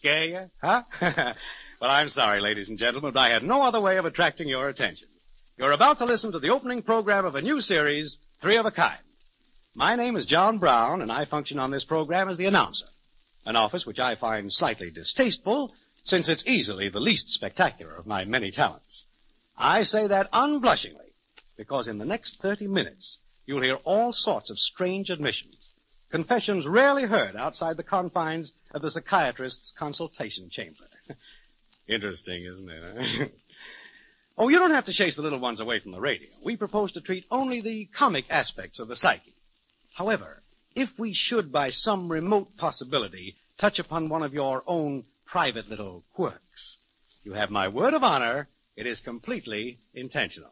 scare you? Huh? Well, I'm sorry, ladies and gentlemen, but I had no other way of attracting your attention. You're about to listen to the opening program of a new series, Three of a Kind. My name is John Brown, and I function on this program as the announcer, an office which I find slightly distasteful, since it's easily the least spectacular of my many talents. I say that unblushingly, because in the next 30 minutes, you'll hear all sorts of strange admissions, confessions rarely heard outside the confines of the psychiatrist's consultation chamber. Interesting, isn't it? Oh, you don't have to chase the little ones away from the radio. We propose to treat only the comic aspects of the psyche. However, if we should, by some remote possibility, touch upon one of your own private little quirks, you have my word of honor, it is completely intentional.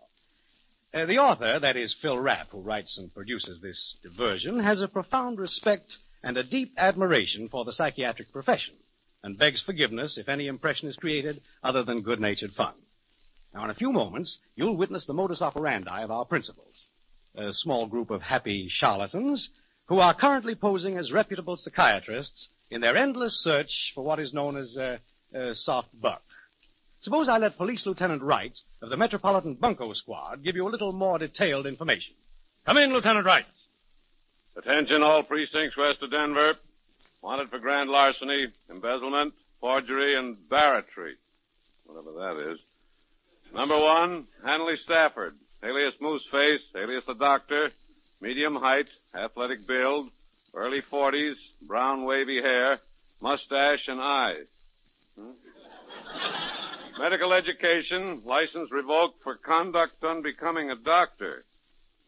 The author, that is Phil Rapp, who writes and produces this diversion, has a profound respect and a deep admiration for the psychiatric profession, and begs forgiveness if any impression is created other than good-natured fun. Now, in a few moments, you'll witness the modus operandi of our principals, a small group of happy charlatans who are currently posing as reputable psychiatrists in their endless search for what is known as a soft buck. Suppose I let Police Lieutenant Wright of the Metropolitan Bunco Squad give you a little more detailed information. Come in, Lieutenant Wright. Attention all precincts west of Denver. Wanted for grand larceny, embezzlement, forgery, and barratry. Whatever that is. Number 1, Hanley Stafford, alias Mooseface, alias the Doctor, medium height, athletic build, early 40s, brown wavy hair, mustache, and eyes. Medical education, license revoked for conduct unbecoming a doctor.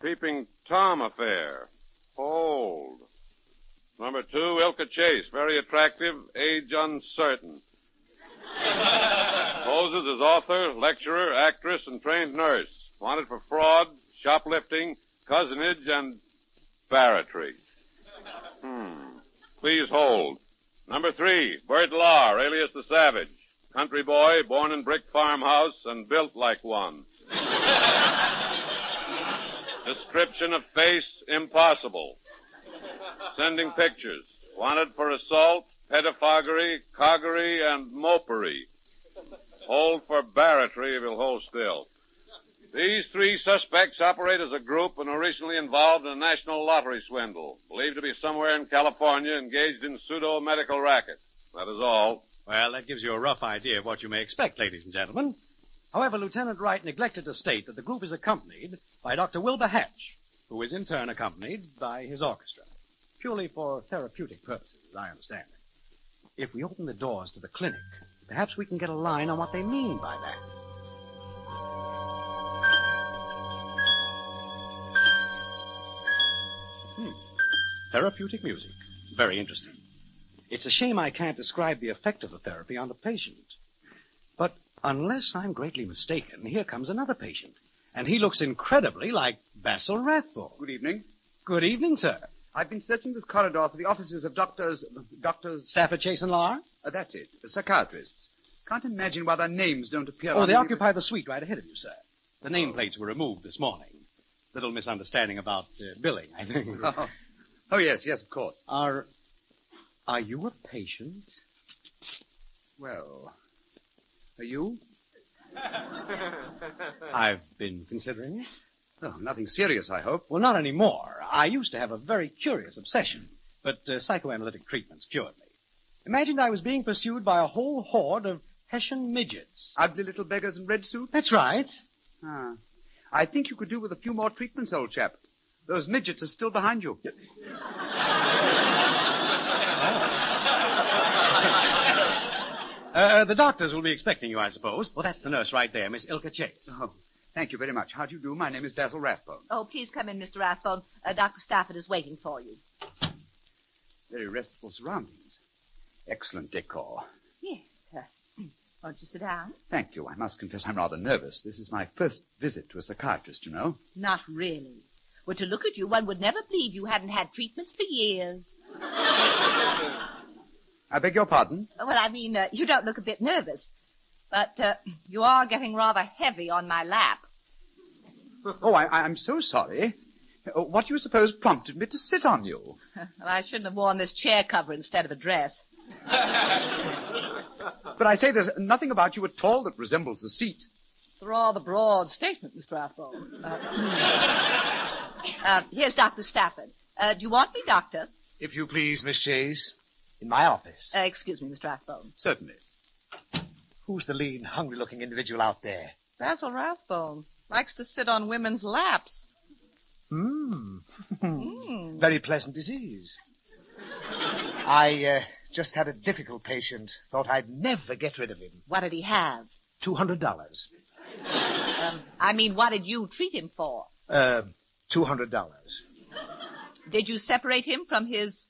Peeping Tom affair. Hold. Number 2, Ilka Chase, very attractive, age uncertain. Poses as author, lecturer, actress, and trained nurse. Wanted for fraud, shoplifting, cousinage, and barratry. Please hold. Number 3, Bert Lahr, alias the Savage. Country boy, born in brick farmhouse and built like one. Description of face, impossible. Sending pictures. Wanted for assault, pedophagy, coggery, and mopery. Hold for barratry if he'll hold still. These 3 suspects operate as a group and are recently involved in a national lottery swindle, believed to be somewhere in California, engaged in pseudo-medical racket. That is all. Well, that gives you a rough idea of what you may expect, ladies and gentlemen. However, Lieutenant Wright neglected to state that the group is accompanied by Dr. Wilbur Hatch, who is in turn accompanied by his orchestra, purely for therapeutic purposes, as I understand it. If we open the doors to the clinic, perhaps we can get a line on what they mean by that. Therapeutic music. Very interesting. It's a shame I can't describe the effect of the therapy on the patient. But unless I'm greatly mistaken, here comes another patient. And he looks incredibly like Basil Rathbone. Good evening. Good evening, sir. I've been searching this corridor for the offices of doctors... Stafford, Chase, and Lahr? That's it. The psychiatrists. Can't imagine why their names don't appear on... Oh, they occupy the suite right ahead of you, sir. The nameplates were removed this morning. Little misunderstanding about billing, I think. Oh, yes, of course. Are you a patient? Well, are you? I've been considering it. Oh, nothing serious, I hope. Well, not anymore. I used to have a very curious obsession, but psychoanalytic treatments cured me. Imagined I was being pursued by a whole horde of Hessian midgets. Ugly little beggars in red suits? That's right. I think you could do with a few more treatments, old chap. Those midgets are still behind you. The doctors will be expecting you, I suppose. Well, that's the nurse right there, Miss Ilka Chase. Oh, thank you very much. How do you do? My name is Basil Rathbone. Oh, please come in, Mr. Rathbone. Dr. Stafford is waiting for you. Very restful surroundings. Excellent decor. Yes. Won't you sit down? Thank you. I must confess I'm rather nervous. This is my first visit to a psychiatrist, you know. Not really. Well, to look at you, one would never believe you hadn't had treatments for years. I beg your pardon? Well, I mean, you don't look a bit nervous. But you are getting rather heavy on my lap. Oh, I'm so sorry. What do you suppose prompted me to sit on you? Well, I shouldn't have worn this chair cover instead of a dress. But I say there's nothing about you at all that resembles the seat. It's a rather broad statement, Mr. Rathbone. Here's Dr. Stafford. Do you want me, Doctor? If you please, Miss Chase. In my office. Excuse me, Mr. Rathbone. Certainly. Who's the lean, hungry-looking individual out there? Basil Rathbone. Likes to sit on women's laps. Very pleasant disease. I just had a difficult patient. Thought I'd never get rid of him. What did he have? $200. I mean, what did you treat him for? $200. Did you separate him from his,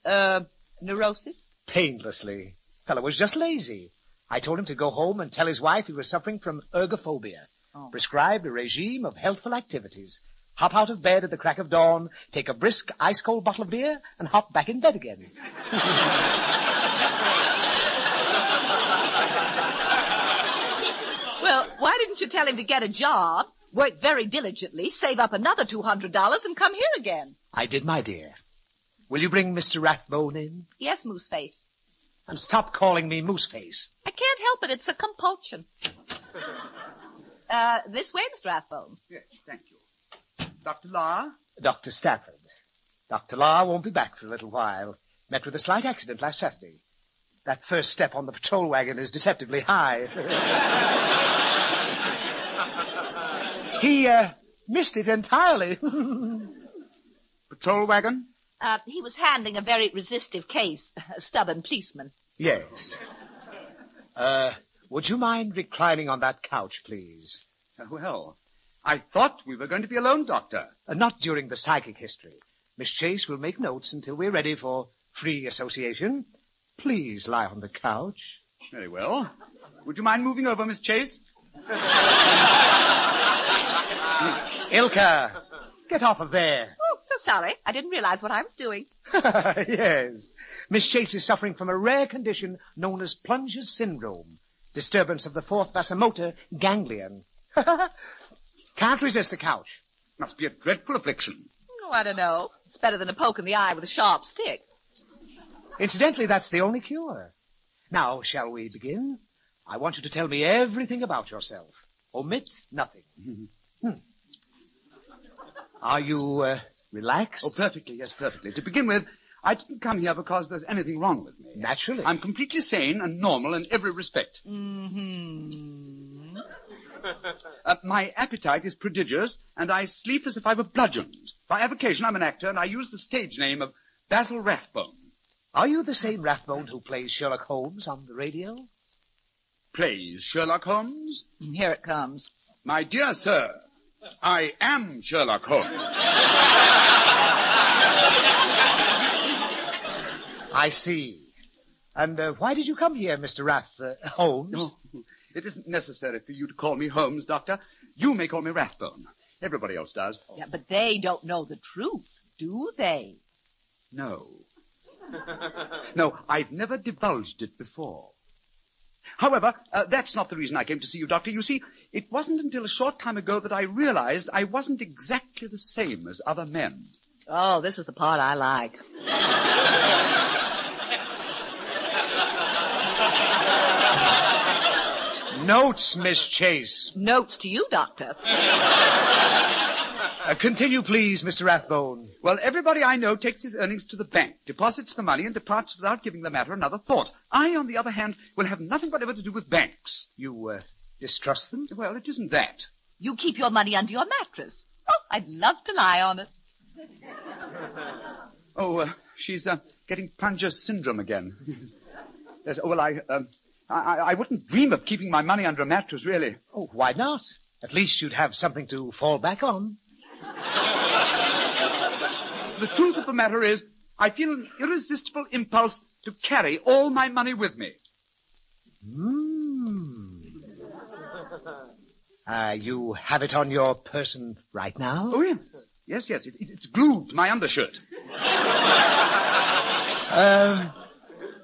neurosis? Painlessly. Fellow was just lazy. I told him to go home and tell his wife he was suffering from ergophobia. Prescribed a regime of healthful activities. Hop out of bed at the crack of dawn, take a brisk ice-cold bottle of beer, and hop back in bed again. Well, why didn't you tell him to get a job, work very diligently, save up another $200, and come here again? I did, my dear. Will you bring Mr. Rathbone in? Yes, Mooseface. And stop calling me Mooseface. I can't help it. It's a compulsion. This way, Mr. Rathbone. Yes, thank you. Dr. Lahr? Dr. Stafford. Dr. Lahr won't be back for a little while. Met with a slight accident last Saturday. That first step on the patrol wagon is deceptively high. He missed it entirely. Patrol wagon? He was handling a very resistive case, a stubborn policeman. Yes. Would you mind reclining on that couch, please? Well, I thought we were going to be alone, Doctor. Not during the psychic history. Miss Chase will make notes until we're ready for free association. Please lie on the couch. Very well. Would you mind moving over, Miss Chase? Ilka, get off of there. Oh, so sorry. I didn't realize what I was doing. Yes. Miss Chase is suffering from a rare condition known as Plunger's syndrome. Disturbance of the fourth vasomotor ganglion. Can't resist the couch. Must be a dreadful affliction. Oh, I don't know. It's better than a poke in the eye with a sharp stick. Incidentally, that's the only cure. Now, shall we begin? I want you to tell me everything about yourself. Omit nothing. Are you, relaxed? Oh, perfectly, yes, perfectly. To begin with, I didn't come here because there's anything wrong with me. Naturally. I'm completely sane and normal in every respect. My appetite is prodigious, and I sleep as if I were bludgeoned. By avocation, I'm an actor, and I use the stage name of Basil Rathbone. Are you the same Rathbone who plays Sherlock Holmes on the radio? Plays Sherlock Holmes? Here it comes. My dear sir, I am Sherlock Holmes. I see. And why did you come here, Mr. Holmes? Oh, it isn't necessary for you to call me Holmes, Doctor. You may call me Rathbone. Everybody else does. Yeah, but they don't know the truth, do they? No. No, I've never divulged it before. However, that's not the reason I came to see you, Doctor. You see, it wasn't until a short time ago that I realized I wasn't exactly the same as other men. Oh, this is the part I like. Notes, Miss Chase. Notes to you, Doctor. Continue, please, Mr. Rathbone. Well, everybody I know takes his earnings to the bank, deposits the money, and departs without giving the matter another thought. I, on the other hand, will have nothing whatever to do with banks. You, distrust them? Well, it isn't that. You keep your money under your mattress. Oh, I'd love to lie on it. Oh, she's getting Plunger's syndrome again. Yes, well, I wouldn't dream of keeping my money under a mattress, really. Oh, why not? At least you'd have something to fall back on. The truth of the matter is, I feel an irresistible impulse to carry all my money with me. You have it on your person right now? Oh, yes. Yes. It's glued to my undershirt.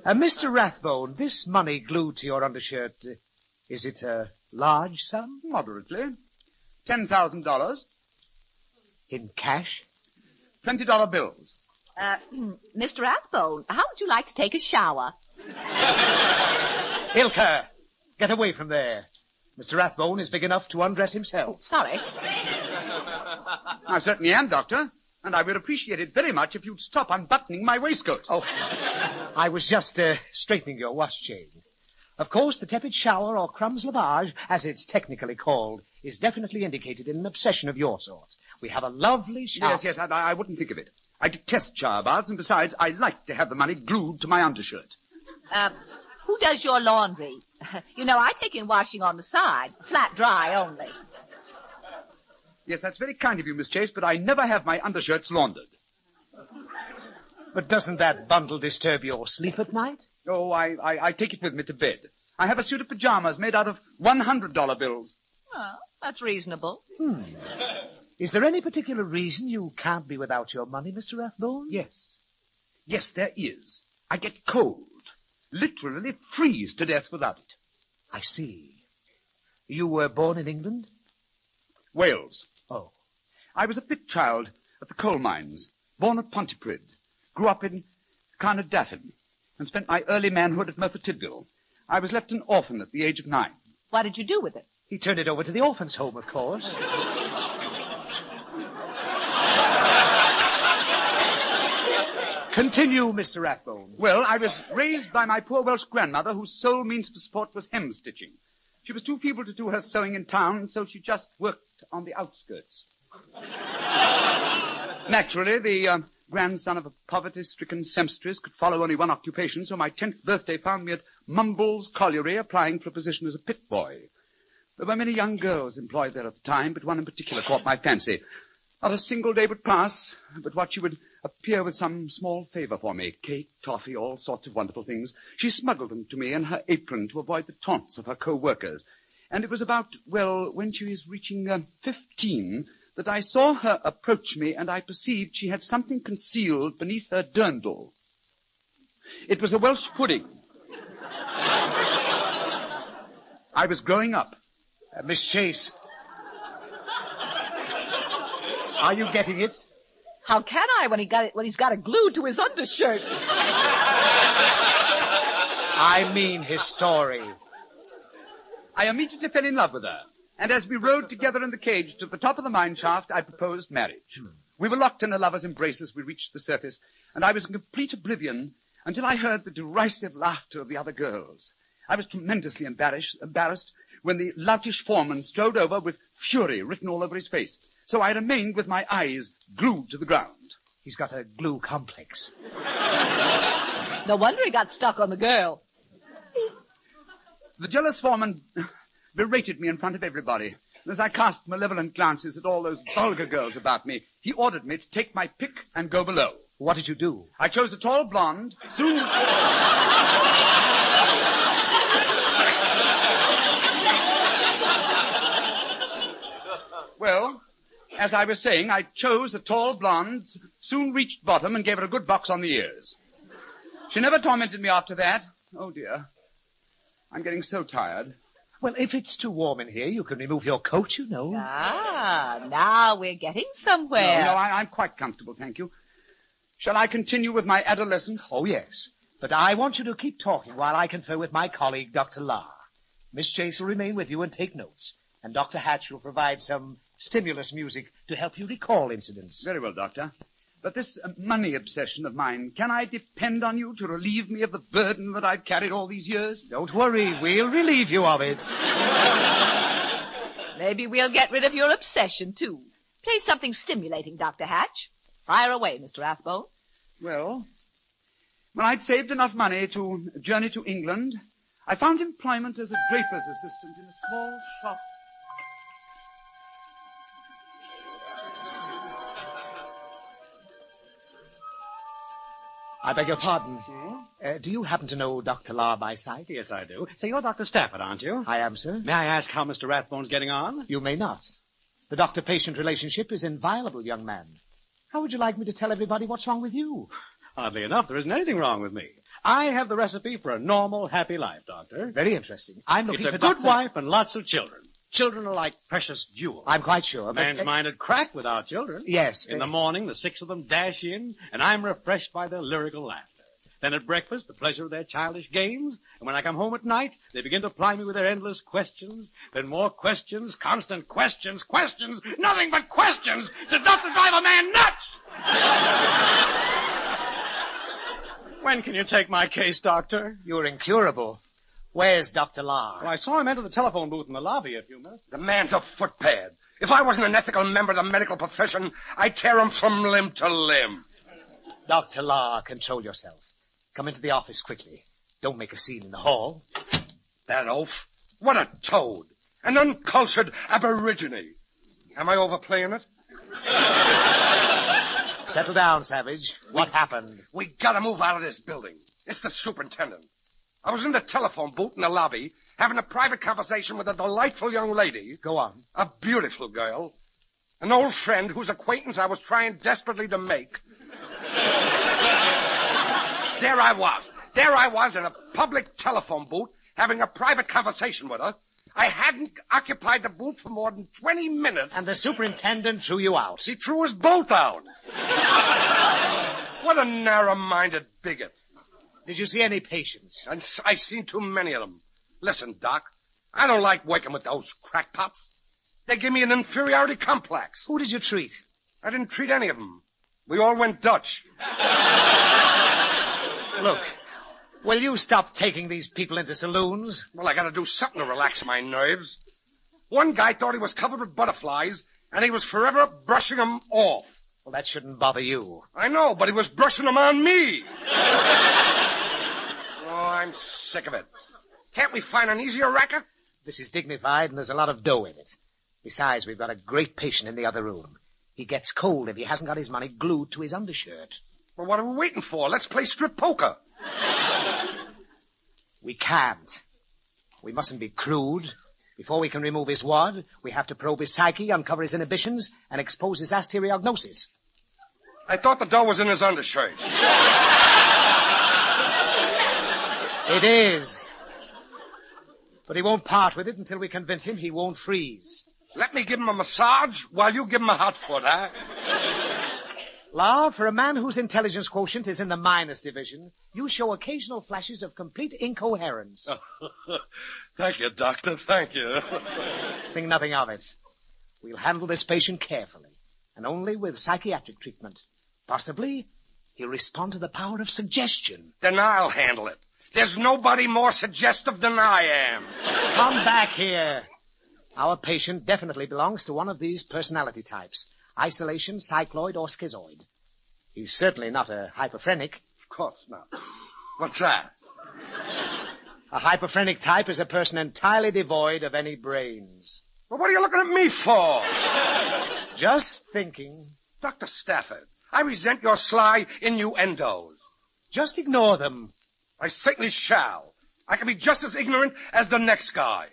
Mr. Rathbone, this money glued to your undershirt, is it a large sum? Moderately. $10,000. In cash? $20 bills. Mr. Rathbone, how would you like to take a shower? Ilka, get away from there. Mr. Rathbone is big enough to undress himself. Sorry. I certainly am, Doctor. And I would appreciate it very much if you'd stop unbuttoning my waistcoat. Oh, I was just straightening your wash chain. Of course, the tepid shower, or crumbs lavage, as it's technically called, is definitely indicated in an obsession of your sort. We have a lovely shower. Yes, I wouldn't think of it. I detest shower baths, and besides, I like to have the money glued to my undershirt. Who does your laundry? You know, I take in washing on the side, flat dry only. Yes, that's very kind of you, Miss Chase, but I never have my undershirts laundered. But doesn't that bundle disturb your sleep at night? Oh, I take it with me to bed. I have a suit of pajamas made out of $100 bills. Well, that's reasonable. Is there any particular reason you can't be without your money, Mr. Rathbone? Yes. Yes, there is. I get cold. Literally freeze to death without it. I see. You were born in England? Wales. Oh. I was a pit child at the coal mines, born at Pontypridd, grew up in Carnarvon, and spent my early manhood at Merthyr Tydfil. I was left an orphan at the age of 9. What did you do with it? He turned it over to the orphans' home, of course. Continue, Mr. Rathbone. Well, I was raised by my poor Welsh grandmother, whose sole means for support was hem-stitching. She was too feeble to do her sewing in town, so she just worked on the outskirts. Naturally, the grandson of a poverty-stricken seamstress could follow only one occupation, so my 10th birthday found me at Mumble's Colliery applying for a position as a pit boy. There were many young girls employed there at the time, but one in particular caught my fancy. Not a single day would pass, but what she would appear with some small favor for me. Cake, toffee, all sorts of wonderful things. She smuggled them to me in her apron to avoid the taunts of her co-workers. And it was about, when she was reaching 15, that I saw her approach me, and I perceived she had something concealed beneath her dirndl. It was a Welsh pudding. I was growing up. Miss Chase, are you getting it? How can I when he's got it glued to his undershirt? I mean his story. I immediately fell in love with her. And as we rode together in the cage to the top of the mine shaft, I proposed marriage. We were locked in a lover's embrace as we reached the surface, and I was in complete oblivion until I heard the derisive laughter of the other girls. I was tremendously embarrassed when the loutish foreman strode over with fury written all over his face. So I remained with my eyes glued to the ground. He's got a glue complex. No wonder he got stuck on the girl. The jealous foreman berated me in front of everybody. And as I cast malevolent glances at all those vulgar girls about me, he ordered me to take my pick and go below. What did you do? I chose a tall blonde, soon... Well, as I was saying, I chose a tall blonde, soon reached bottom, and gave her a good box on the ears. She never tormented me after that. Oh, dear. I'm getting so tired. Well, if it's too warm in here, you can remove your coat, you know. Ah, now we're getting somewhere. No, I'm quite comfortable, thank you. Shall I continue with my adolescence? Oh, yes. But I want you to keep talking while I confer with my colleague, Dr. La. Miss Chase will remain with you and take notes. And Dr. Hatch will provide some stimulus music to help you recall incidents. Very well, Doctor. But this money obsession of mine, can I depend on you to relieve me of the burden that I've carried all these years? Don't worry, we'll relieve you of it. Maybe we'll get rid of your obsession, too. Play something stimulating, Dr. Hatch. Fire away, Mr. Rathbone. Well, when I'd saved enough money to journey to England, I found employment as a draper's assistant in a small shop. I beg your pardon. Do you happen to know Dr. La by sight? Yes, I do. Say, you're Dr. Stafford, aren't you? I am, sir. May I ask how Mr. Rathbone's getting on? You may not. The doctor-patient relationship is inviolable, young man. How would you like me to tell everybody what's wrong with you? Oddly enough, there isn't anything wrong with me. I have the recipe for a normal, happy life, Doctor. Very interesting. I'm looking it's for a good wife and lots of children. Children are like precious jewels. I'm quite sure. A man's mind would crack without children. Yes. In the morning, the 6 of them dash in, and I'm refreshed by their lyrical laughter. Then at breakfast, the pleasure of their childish games. And when I come home at night, they begin to ply me with their endless questions. Then more questions, constant questions, nothing but questions. It's enough to drive a man nuts! When can you take my case, Doctor? You're incurable. Where's Dr. Lahr? Well, I saw him enter the telephone booth in the lobby a few minutes. The man's a footpad. If I wasn't an ethical member of the medical profession, I'd tear him from limb to limb. Dr. Lahr, control yourself. Come into the office quickly. Don't make a scene in the hall. That oaf. What a toad. An uncultured aborigine. Am I overplaying it? Settle down, Savage. What happened? We gotta move out of this building. It's the superintendent. I was in the telephone booth in the lobby, having a private conversation with a delightful young lady. Go on. A beautiful girl. An old friend whose acquaintance I was trying desperately to make. There I was in a public telephone booth, having a private conversation with her. I hadn't occupied the booth for more than 20 minutes. And the superintendent threw you out. He threw us both out. What a narrow-minded bigot. Did you see any patients? And I seen too many of them. Listen, Doc, I don't like working with those crackpots. They give me an inferiority complex. Who did you treat? I didn't treat any of them. We all went Dutch. Look, will you stop taking these people into saloons? Well, I gotta do something to relax my nerves. One guy thought he was covered with butterflies, and he was forever brushing them off. Well, that shouldn't bother you. I know, but he was brushing them on me. Oh, I'm sick of it. Can't we find an easier racket? This is dignified, and there's a lot of dough in it. Besides, we've got a great patient in the other room. He gets cold if he hasn't got his money glued to his undershirt. Well, what are we waiting for? Let's play strip poker. We can't. We mustn't be crude. Before we can remove his wad, we have to probe his psyche, uncover his inhibitions, and expose his asteriognosis. I thought the dough was in his undershirt. It is. But he won't part with it until we convince him he won't freeze. Let me give him a massage while you give him a hot foot, huh? Lahr, for a man whose intelligence quotient is in the minus division, you show occasional flashes of complete incoherence. Thank you, Doctor. Thank you. Think nothing of it. We'll handle this patient carefully, and only with psychiatric treatment. Possibly, he'll respond to the power of suggestion. Then I'll handle it. There's nobody more suggestive than I am. Come back here. Our patient definitely belongs to one of these personality types. Isolation, cycloid, or schizoid. He's certainly not a hyperphrenic. Of course not. What's that? A hyperphrenic type is a person entirely devoid of any brains. Well, what are you looking at me for? Just thinking. Dr. Stafford, I resent your sly innuendos. Just ignore them. I certainly shall. I can be just as ignorant as the next guy.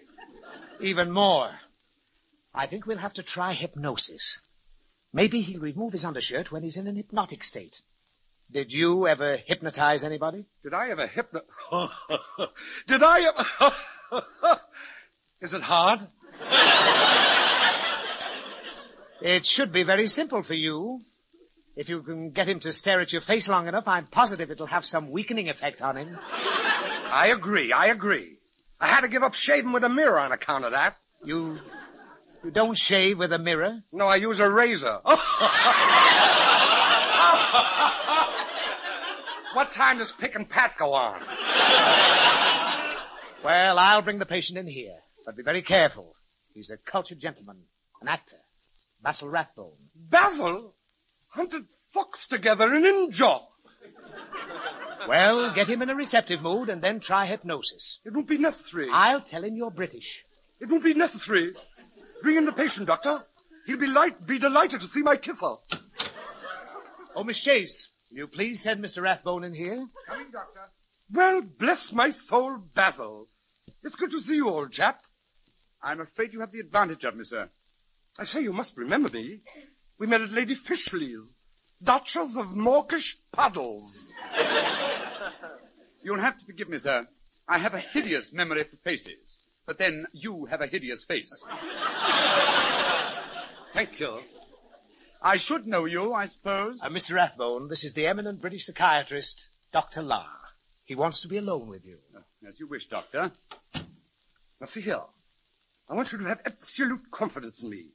Even more. I think we'll have to try hypnosis. Maybe he'll remove his undershirt when he's in an hypnotic state. Did you ever hypnotize anybody? Did I ever Did I ever... Is it hard? It should be very simple for you. If you can get him to stare at your face long enough, I'm positive it'll have some weakening effect on him. I agree. I had to give up shaving with a mirror on account of that. You don't shave with a mirror? No, I use a razor. What time does Pick and Pat go on? Well, I'll bring the patient in here, but be very careful. He's a cultured gentleman, an actor, Basil Rathbone. Basil? Hunted fox together in Inja. Well, get him in a receptive mood and then try hypnosis. It won't be necessary. I'll tell him you're British. It won't be necessary. Bring in the patient, Doctor. He'll be delighted to see my kisser. Oh, Miss Chase, will you please send Mr. Rathbone in here? Coming, Doctor. Well, bless my soul, Basil. It's good to see you, old chap. I'm afraid you have the advantage of me, sir. I say, you must remember me. We met at Lady Fishley's, Duchess of Mawkish Puddles. You'll have to forgive me, sir. I have a hideous memory for faces. But then you have a hideous face. Thank you. I should know you, I suppose. Mr. Rathbone, this is the eminent British psychiatrist, Dr. La. He wants to be alone with you. As you wish, Doctor. Now, see here. I want you to have absolute confidence in me.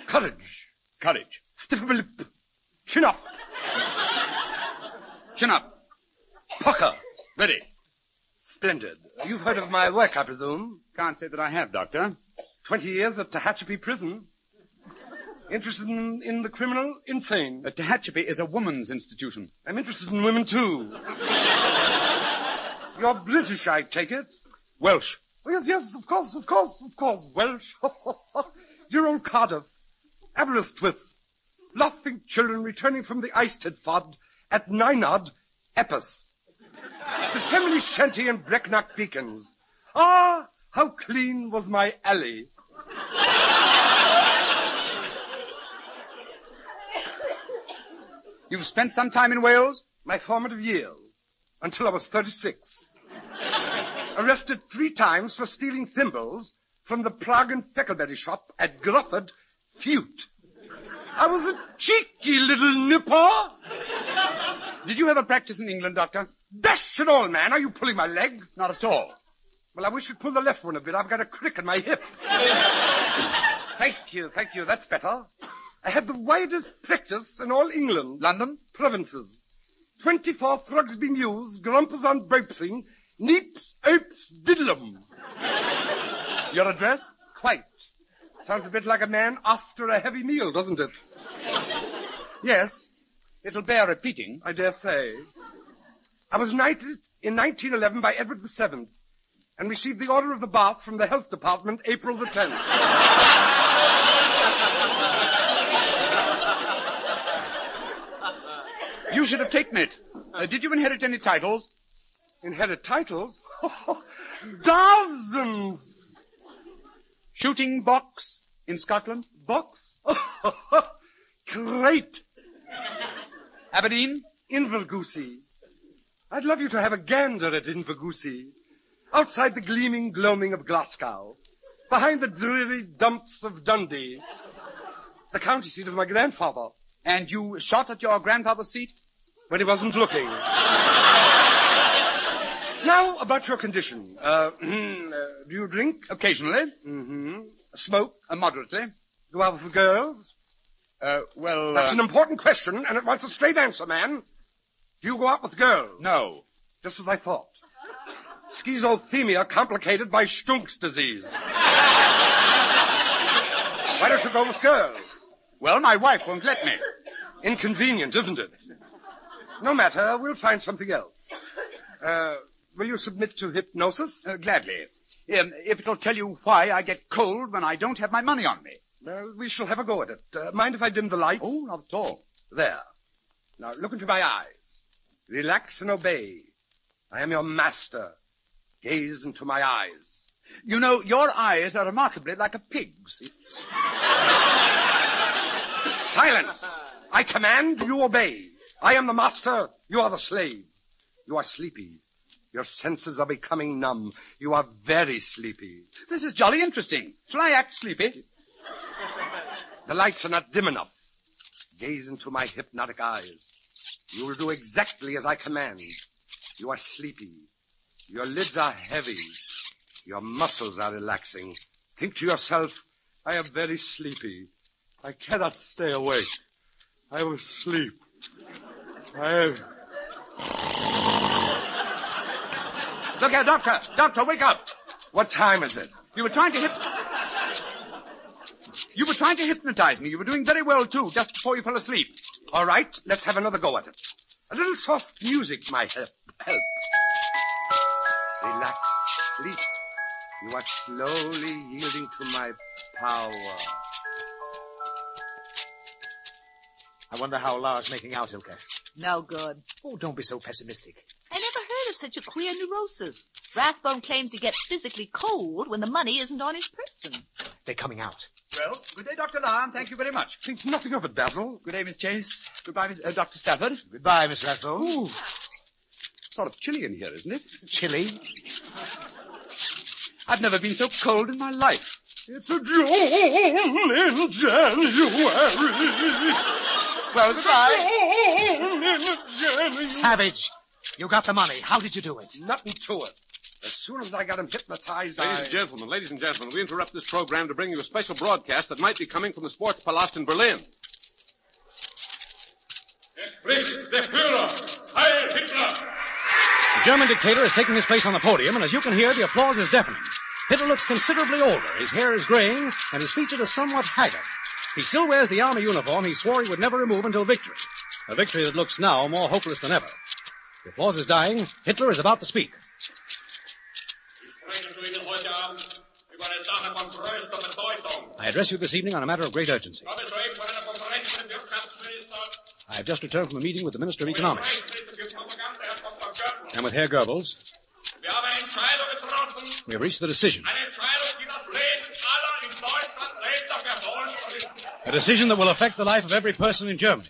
Courage. Courage. Stiff upper lip. Chin up. Chin up. Pucker. Ready. Splendid. You've heard of my work, I presume? Can't say that I have, Doctor. 20 years at Tehachapi Prison. Interested in the criminal? Insane. Tehachapi is a woman's institution. I'm interested in women, too. You're British, I take it? Welsh. Oh, yes, of course. Welsh. Dear old Cardiff. Aberystwyth. Laughing children returning from the Eisteddfod at Ninod, Epis. The family shanty and Brecknock Beacons. Ah, how clean was my alley. You've spent some time in Wales? My formative years, until I was 36. Arrested 3 times for stealing thimbles from the Prague and Feckleberry shop at Grufford, Fute. I was a cheeky little nipper. Did you ever practice in England, Doctor? Dash it all, man. Are you pulling my leg? Not at all. Well, I wish you'd pull the left one a bit. I've got a crick in my hip. Thank you. That's better. I had the widest practice in all England. London? Provinces. 24 Thrugsby Mews, Grumpers on Bropesing, Neeps, Opes, Diddlem. Your address? Quite. Sounds a bit like a man after a heavy meal, doesn't it? Yes. It'll bear repeating. I dare say. I was knighted in 1911 by Edward VII and received the Order of the Bath from the Health Department April the 10th. You should have taken it. Did you inherit any titles? Inherit titles? Dozens! Shooting box in Scotland? Box? Great! Aberdeen? Invergoosie. I'd love you to have a gander at Invergoosie. Outside the gleaming gloaming of Glasgow. Behind the dreary dumps of Dundee. The county seat of my grandfather. And you shot at your grandfather's seat? When he wasn't looking. Now, about your condition. Do you drink? Occasionally. Mm-hmm. Smoke? Moderately. Go out with girls? That's an important question, and it wants a straight answer, man. Do you go out with girls? No. Just as I thought. Schizothemia complicated by Stunk's disease. Why don't you go with girls? Well, my wife won't let me. Inconvenient, isn't it? No matter, we'll find something else. Will you submit to hypnosis? Gladly. If it'll tell you why I get cold when I don't have my money on me. Well, we shall have a go at it. Mind if I dim the lights? Oh, not at all. There. Now, look into my eyes. Relax and obey. I am your master. Gaze into my eyes. You know, your eyes are remarkably like a pig's. Silence! I command, you obey. I am the master, you are the slave. You are sleepy. Your senses are becoming numb. You are very sleepy. This is jolly interesting. Shall I act sleepy? The lights are not dim enough. Gaze into my hypnotic eyes. You will do exactly as I command. You are sleepy. Your lids are heavy. Your muscles are relaxing. Think to yourself, I am very sleepy. I cannot stay awake. I will sleep. Look here, Doctor. Doctor, wake up. What time is it? You were trying to hypnotize me. You were doing very well, too, just before you fell asleep. All right, let's have another go at it. A little soft music might help. Relax, sleep. You are slowly yielding to my power. I wonder how La's making out, Ilka. No good. Oh, don't be so pessimistic. I never heard of such a queer neurosis. Rathbone claims he gets physically cold when the money isn't on his person. They're coming out. Well, good day, Dr. La, and thank you very much. Think nothing of it, Basil. Good day, Miss Chase. Goodbye, Dr. Stafford. Goodbye, Miss Rathbone. Ooh, sort of chilly in here, isn't it? Chilly? I've never been so cold in my life. It's a jewel in January. Well, goodbye. Savage, you got the money. How did you do it? Nothing to it. As soon as I got him hypnotized, Ladies and gentlemen, we interrupt this program to bring you a special broadcast that might be coming from the Sports Palast in Berlin. The German dictator is taking his place on the podium, and as you can hear, the applause is deafening. Hitler looks considerably older. His hair is graying, and his features are somewhat haggard. He still wears the army uniform he swore he would never remove until victory. A victory that looks now more hopeless than ever. The applause is dying. Hitler is about to speak. I address you this evening on a matter of great urgency. I have just returned from a meeting with the Minister of Economics and with Herr Goebbels. We have reached the decision. A decision that will affect the life of every person in Germany.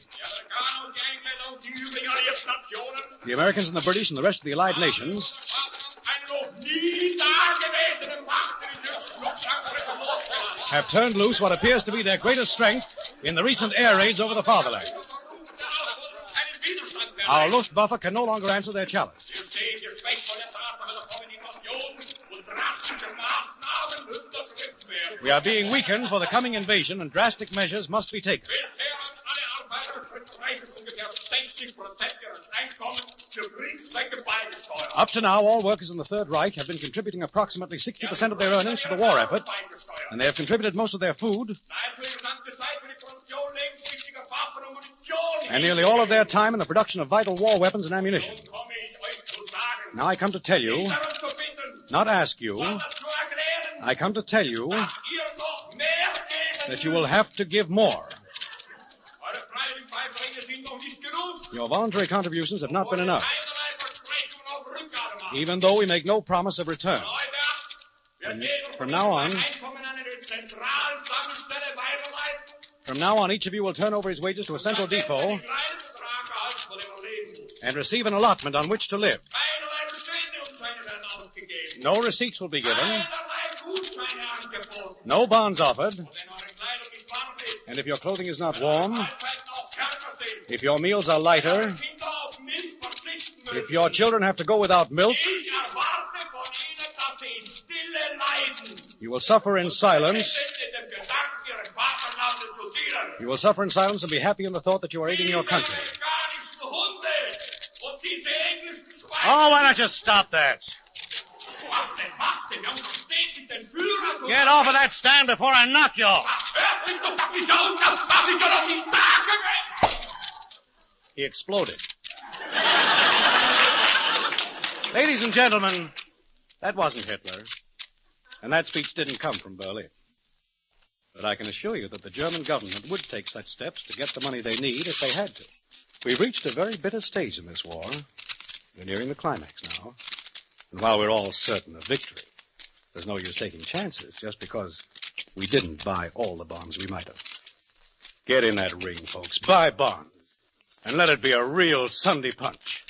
The Americans and the British and the rest of the Allied nations have turned loose what appears to be their greatest strength in the recent air raids over the fatherland. Our Luftwaffe can no longer answer their challenge. We are being weakened for the coming invasion, and drastic measures must be taken. Up to now, all workers in the Third Reich have been contributing approximately 60% of their earnings to the war effort, and they have contributed most of their food and nearly all of their time in the production of vital war weapons and ammunition. Now I come to tell you, not ask you, I come to tell you that you will have to give more. Your voluntary contributions have not been enough, even though we make no promise of return. From now on, each of you will turn over his wages to a central depot and receive an allotment on which to live. No receipts will be given, no bonds offered, and if your clothing is not warm, if your meals are lighter, if your children have to go without milk, you will suffer in silence. You will suffer in silence and be happy in the thought that you are aiding your country. Oh, why don't you stop that? Get off of that stand before I knock you off. He exploded. Ladies and gentlemen, that wasn't Hitler. And that speech didn't come from Berlin. But I can assure you that the German government would take such steps to get the money they need if they had to. We've reached a very bitter stage in this war. We're nearing the climax now. And while we're all certain of victory, there's no use taking chances just because we didn't buy all the bonds we might have. Get in that ring, folks. Buy bonds. And let it be a real Sunday punch.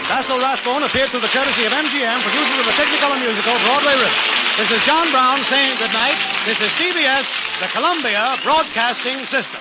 Basil Rathbone appeared through the courtesy of MGM, producers of the Technicolor musical Broadway River. This is John Brown saying good night. This is CBS, the Columbia Broadcasting System.